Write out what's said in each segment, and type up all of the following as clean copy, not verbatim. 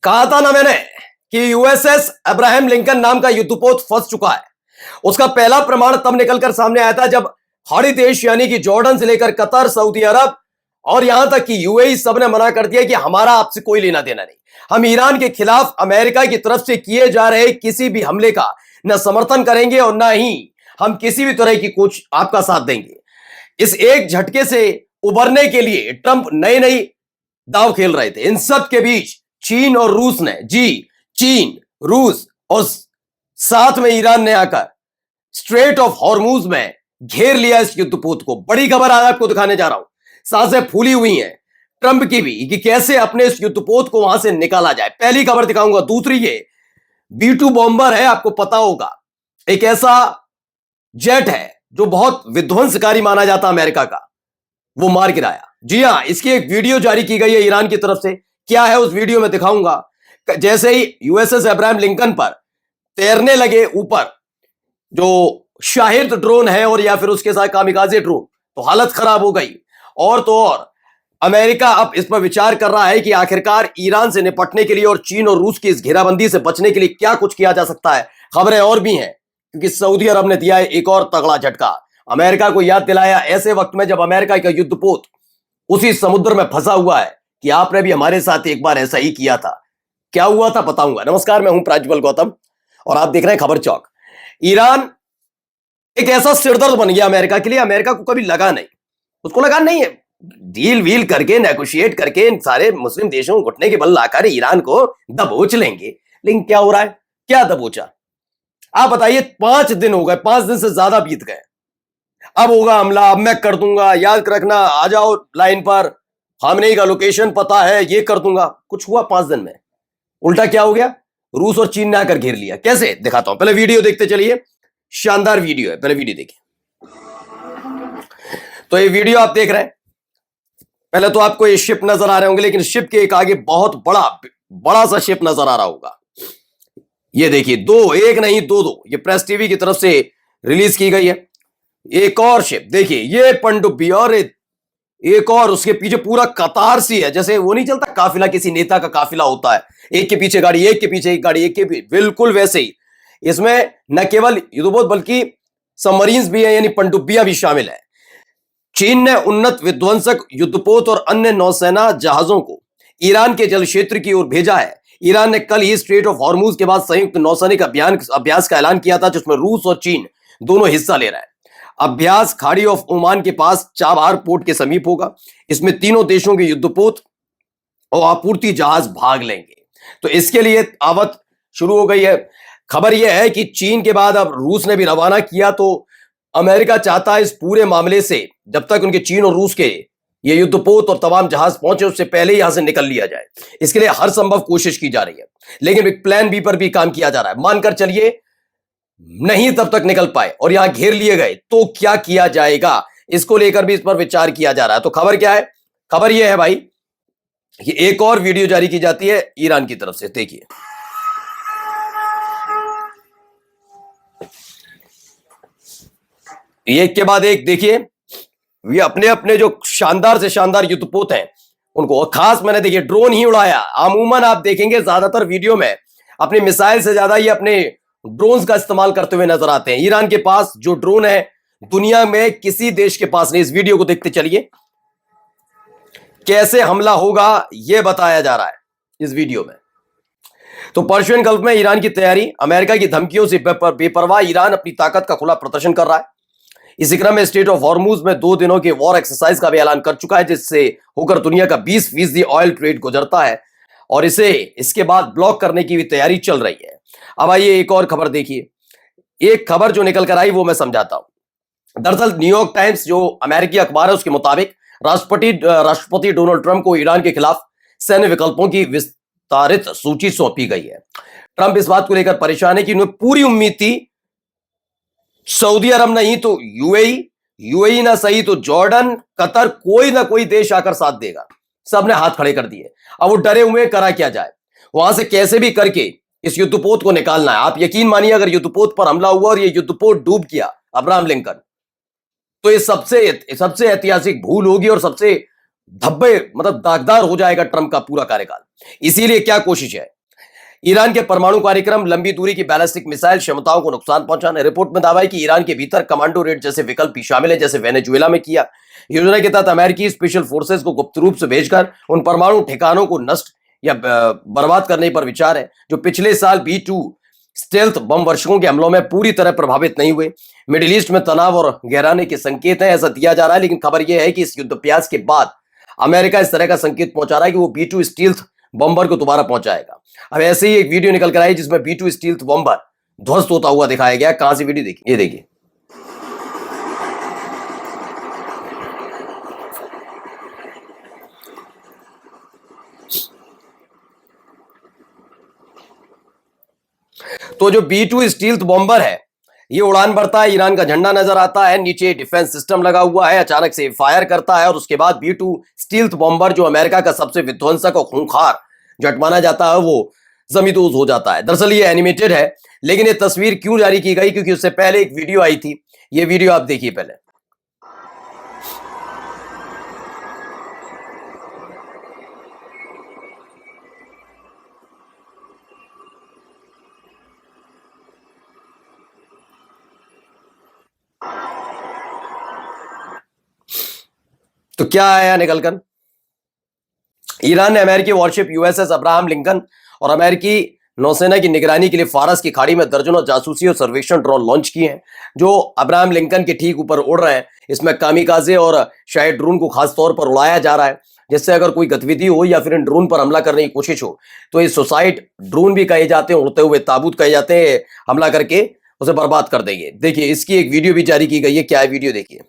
कहा था ना मैंने कि यूएसएस अब्राहम लिंकन नाम का युद्धपोत फंस चुका है। उसका पहला प्रमाण तब निकलकर सामने आया था जब खाड़ी देश यानी कि जॉर्डन से लेकर कतर, सऊदी अरब और यहां तक कि यूएई सबने मना कर दिया कि हमारा आपसे कोई लेना देना नहीं। हम ईरान के खिलाफ अमेरिका की तरफ से किए जा रहे किसी भी हमले का न समर्थन करेंगे और न ही हम किसी भी तरह की कुछ आपका साथ देंगे। इस एक झटके से उबरने के लिए ट्रंप नई नई दाव खेल रहे थे। इन सब के बीच चीन और रूस ने चीन, रूस और साथ में ईरान ने आकर स्ट्रेट ऑफ हॉर्मूज में घेर लिया इस युद्धपोत को। बड़ी खबर आज आपको दिखाने जा रहा हूं। सांसें फूली हुई हैं ट्रंप की भी कि कैसे अपने इस युद्धपोत को वहां से निकाला जाए। पहली खबर दिखाऊंगा। दूसरी ये B-2 बॉम्बर है, आपको पता होगा, एक ऐसा जेट है जो बहुत विध्वंसकारी माना जाता अमेरिका का, वो मार गिराया। जी हां, इसकी एक वीडियो जारी की गई है ईरान की तरफ से। क्या है उस वीडियो में दिखाऊंगा। जैसे ही यूएसएस अब्राहम लिंकन पर तैरने लगे ऊपर जो शाहिद ड्रोन है और या फिर उसके साथ कामिकाजे ड्रोन, तो हालत खराब हो गई। और तो और अमेरिका अब इस पर विचार कर रहा है कि आखिरकार ईरान से निपटने के लिए और चीन और रूस की इस घेराबंदी से बचने के लिए क्या कुछ किया जा सकता है। खबरें और भी हैं क्योंकि सऊदी अरब ने दिया है एक और तगड़ा झटका। अमेरिका को याद दिलाया ऐसे वक्त में जब अमेरिका का युद्धपोत उसी समुद्र में फंसा हुआ है कि आपने भी हमारे साथ एक बार ऐसा ही किया था। क्या हुआ था बताऊंगा। नमस्कार, मैं हूं प्राज्वल गौतम और आप देख रहे हैं खबर चौक। ईरान एक ऐसा सिरदर्द बन गया अमेरिका के लिए। अमेरिका को कभी लगा नहीं, उसको लगा नहीं है डील वील करके नेगोशिएट करके इन सारे मुस्लिम देशों को घुटने के बल लाकर ईरान को दबोच लेंगे। लेकिन क्या हो रहा है, क्या दबोचा आप बताइए। 5 दिन हो गए, 5 दिन से ज्यादा बीत गए। अब होगा हमला, अब मैं कर दूंगा, याद रखना, आ जाओ लाइन पर, हमने का लोकेशन पता है, ये कर दूंगा। कुछ हुआ 5 दिन में, उल्टा क्या हो गया, रूस और चीन ने आकर घेर लिया। कैसे दिखाता हूं, पहले वीडियो देखते चलिए। शानदार वीडियो है, पहले वीडियो देखिए। तो ये वीडियो आप देख रहे हैं, पहले तो आपको ये शिप नजर आ रहे होंगे, लेकिन शिप के एक आगे बहुत बड़ा सा शिप नजर आ रहा होगा। ये देखिए, एक नहीं दो, ये प्रेस टीवी की तरफ से रिलीज की गई है। एक और शिप देखिए, ये पनडुब्बी, और एक और उसके पीछे पूरा कतार सी है, जैसे वो नहीं चलता काफिला, किसी नेता का काफिला होता है, एक के पीछे गाड़ी, एक के पीछे एक गाड़ी, एक के पीछे, बिल्कुल वैसे ही इसमें न केवल युद्धपोत बल्कि सबमरीन्स भी है, यानी पनडुब्बियां भी शामिल है। चीन ने उन्नत विध्वंसक युद्धपोत और अन्य नौसेना जहाजों को ईरान के जल क्षेत्र की ओर भेजा है। ईरान ने कल ही स्ट्रेट ऑफ हॉर्मूज के बाद संयुक्त नौसैनिक अभ्यास का ऐलान किया था, जिसमें रूस और चीन दोनों हिस्सा ले रहे हैं। अभ्यास खाड़ी ऑफ ओमान के पास चाबहार पोर्ट के समीप होगा। इसमें तीनों देशों के युद्धपोत और आपूर्ति जहाज भाग लेंगे। तो इसके लिए आवत शुरू हो गई है। खबर यह है कि चीन के बाद अब रूस ने भी रवाना किया, तो अमेरिका चाहता है इस पूरे मामले से जब तक उनके चीन और रूस के ये युद्धपोत और तमाम जहाज पहुंचे उससे पहले ही यहां से निकल लिया जाए। इसके लिए हर संभव कोशिश की जा रही है, लेकिन एक प्लान बी पर भी काम किया जा रहा है। मानकर चलिए नहीं तब तक निकल पाए और यहां घेर लिए गए तो क्या किया जाएगा, इसको लेकर भी इस पर विचार किया जा रहा है। तो खबर क्या है, खबर यह है भाई कि एक और वीडियो जारी की जाती है ईरान की तरफ से। देखिए, एक के बाद एक देखिए, ये अपने अपने जो शानदार से शानदार युद्धपोत हैं उनको, खास मैंने देखिए ड्रोन ही उड़ाया। अमूमन आप देखेंगे ज्यादातर वीडियो में अपनी मिसाइल से ज्यादा ये अपने ड्रोन्स का इस्तेमाल करते हुए नजर आते हैं। ईरान के पास जो ड्रोन है दुनिया में किसी देश के पास नहीं। इस वीडियो को देखते चलिए, कैसे हमला होगा यह बताया जा रहा है इस वीडियो में। तो पर्शियन गल्फ में ईरान की तैयारी, अमेरिका की धमकियों से बेपरवाह ईरान अपनी ताकत का खुला प्रदर्शन कर रहा है। इसी क्रम में स्टेट ऑफ हॉर्मूज में 2 दिनों के वॉर एक्सरसाइज का भी ऐलान कर चुका है, जिससे होकर दुनिया का 20% ऑयल ट्रेड गुजरता है और इसके बाद ब्लॉक करने की भी तैयारी चल रही है। अब आइए एक और खबर देखिए। एक खबर जो निकल कर आई वो मैं समझाता हूं। दरअसल न्यूयॉर्क टाइम्स जो अमेरिकी अखबार है उसके मुताबिक राष्ट्रपति डोनाल्ड ट्रंप को ईरान के खिलाफ सैन्य विकल्पों की विस्तारित सूची सौंपी गई है। ट्रंप इस बात को लेकर परेशान है कि उन्हें पूरी उम्मीद थी सऊदी अरब नहीं तो यूएई ना सही तो जॉर्डन, कतर, कोई ना कोई देश आकर साथ देगा। सबने हाथ खड़े कर दिए। अब वो डरे हुए, करा क्या जाए, वहां से कैसे भी करके इस युद्धपोत को निकालना है। आप यकीन मानिए अगर युद्धपोत पर हमला हुआ और ये युद्धपोत डूब गया अब्राहम लिंकन, तो ये सबसे ऐतिहासिक भूल होगी और सबसे धब्बे मतलब दागदार हो जाएगा ट्रंप का पूरा कार्यकाल। इसीलिए क्या कोशिश है, ईरान के परमाणु कार्यक्रम, लंबी दूरी की बैलिस्टिक मिसाइल क्षमताओं को नुकसान पहुंचाना। रिपोर्ट में दावा है कि ईरान के भीतर कमांडो रेड जैसे विकल्प भी शामिल है, जैसे वेनेजुएला में किया। योजना के तहत अमेरिकी स्पेशल फोर्सेस को गुप्त रूप से भेजकर उन परमाणु ठिकानों को नष्ट या बर्बाद करने पर विचार है, जो पिछले साल B-2 स्टेल्थ बम वर्षकों के हमलों में पूरी तरह प्रभावित नहीं हुए। मिडिल ईस्ट में तनाव और गहराने के संकेत हैं, ऐसा दिया जा रहा है। लेकिन खबर यह है कि इस युद्धाभ्यास के बाद अमेरिका इस तरह का संकेत पहुंचा रहा है कि वो B-2 स्टील्थ बम्बर को दोबारा पहुंचाएगा। अब ऐसे ही एक वीडियो निकल कर आई जिसमें B-2 स्टील्थ बम्बर ध्वस्त होता हुआ दिखाया गया। कहां से वीडियो देखिए, ये देखिए। तो जो B-2 स्टील्थ बॉम्बर है, ये उड़ान भरता है, ईरान का झंडा नजर आता है, नीचे डिफेंस सिस्टम लगा हुआ है, अचानक से फायर करता है और उसके बाद B-2 स्टील्थ बॉम्बर, जो अमेरिका का सबसे विध्वंसक और खूंखार जेट माना जाता है, वो जमींदोज हो जाता है। दरअसल ये एनिमेटेड है, लेकिन ये तस्वीर क्यों जारी की गई, क्योंकि उससे पहले एक वीडियो आई थी। ये वीडियो आप देखिए पहले। तो क्या आया निकलकर, ईरान ने अमेरिकी वॉरशिप USS अब्राहम लिंकन और अमेरिकी नौसेना की निगरानी के लिए फारस की खाड़ी में दर्जनों जासूसी और सर्वेक्षण ड्रोन लॉन्च किए हैं, जो अब्राहम लिंकन के ठीक ऊपर उड़ रहे हैं। इसमें कामिकाजे और शायद ड्रोन को खास तौर पर उड़ाया जा रहा है, जिससे अगर कोई गतिविधि हो या फिर इन ड्रोन पर हमला करने की कोशिश हो तो ये सुसाइड ड्रोन भी कहे जाते हैं, उड़ते हुए ताबूत कहे जाते हैं, हमला करके उसे बर्बाद कर देंगे। देखिए, इसकी एक वीडियो भी जारी की गई है। क्या है वीडियो, देखिए।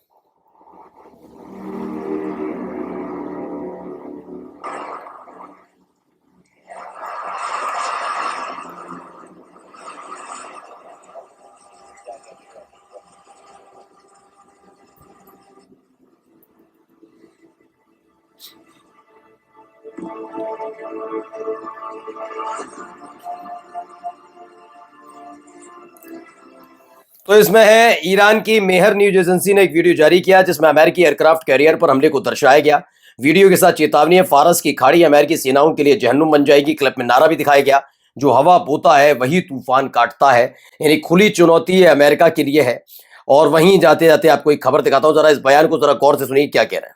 तो इसमें है, ईरान की मेहर न्यूज एजेंसी ने एक वीडियो जारी किया जिसमें अमेरिकी एयरक्राफ्ट कैरियर पर हमले को दर्शाया गया। वीडियो के साथ चेतावनी है, फारस की खाड़ी अमेरिकी सेनाओं के लिए जहन्नुम बन जाएगी। क्लिप में नारा भी दिखाया गया, जो हवा बोता है वही तूफान काटता है, यानी खुली चुनौती है अमेरिका के लिए है। और वहीं जाते जाते आपको एक खबर दिखाता हूं, जरा इस बयान को जरा गौर से सुनिए क्या कह रहे हैं।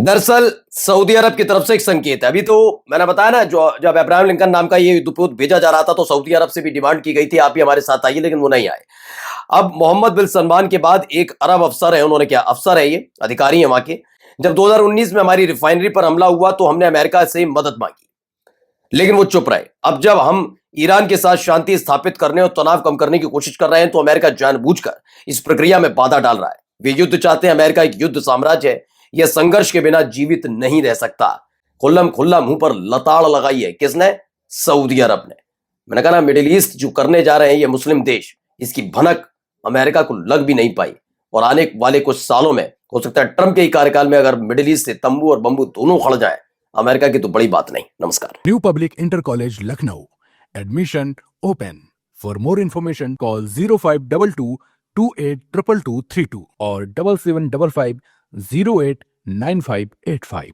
दरअसल सऊदी अरब की तरफ से एक संकेत है। अभी तो मैंने बताया ना, जो जब अब्राहम लिंकन नाम का ये युद्धपोत भेजा जा रहा था तो सऊदी अरब से भी डिमांड की गई थी, आप भी हमारे साथ आइए, लेकिन वो नहीं आए। अब मोहम्मद बिन सलमान के बाद एक अरब अफसर है, उन्होंने क्या, अफसर है ये, अधिकारी है वहां के, जब 2019 में हमारी रिफाइनरी पर हमला हुआ तो हमने अमेरिका से मदद मांगी, लेकिन वो चुप रहे। अब जब हम ईरान के साथ शांति स्थापित करने और तनाव कम करने की कोशिश कर रहे हैं तो अमेरिका जानबूझकर इस प्रक्रिया में बाधा डाल रहा है। वे युद्ध चाहते हैं, अमेरिका एक युद्ध साम्राज्य है, यह संघर्ष के बिना जीवित नहीं रह सकता। खुल्लम खुल्ला मुंह पर लताड़ लगाई है, किसने? सऊदी अरब ने। मैंने कहा ना, मिडिल ईस्ट जो करने जा रहे हैं ये मुस्लिम देश, इसकी भनक अमेरिका को लग भी नहीं पाई। और आने वाले कुछ सालों में हो सकता है ट्रंप के ही कार्यकाल में अगर मिडिल ईस्ट से तंबू और बंबू दोनों खड़ जाए, अमेरिका की तो बड़ी बात नहीं। नमस्कार। New public inter college Lucknow, admission open. For more information call 0522 282232 और 7755 089585।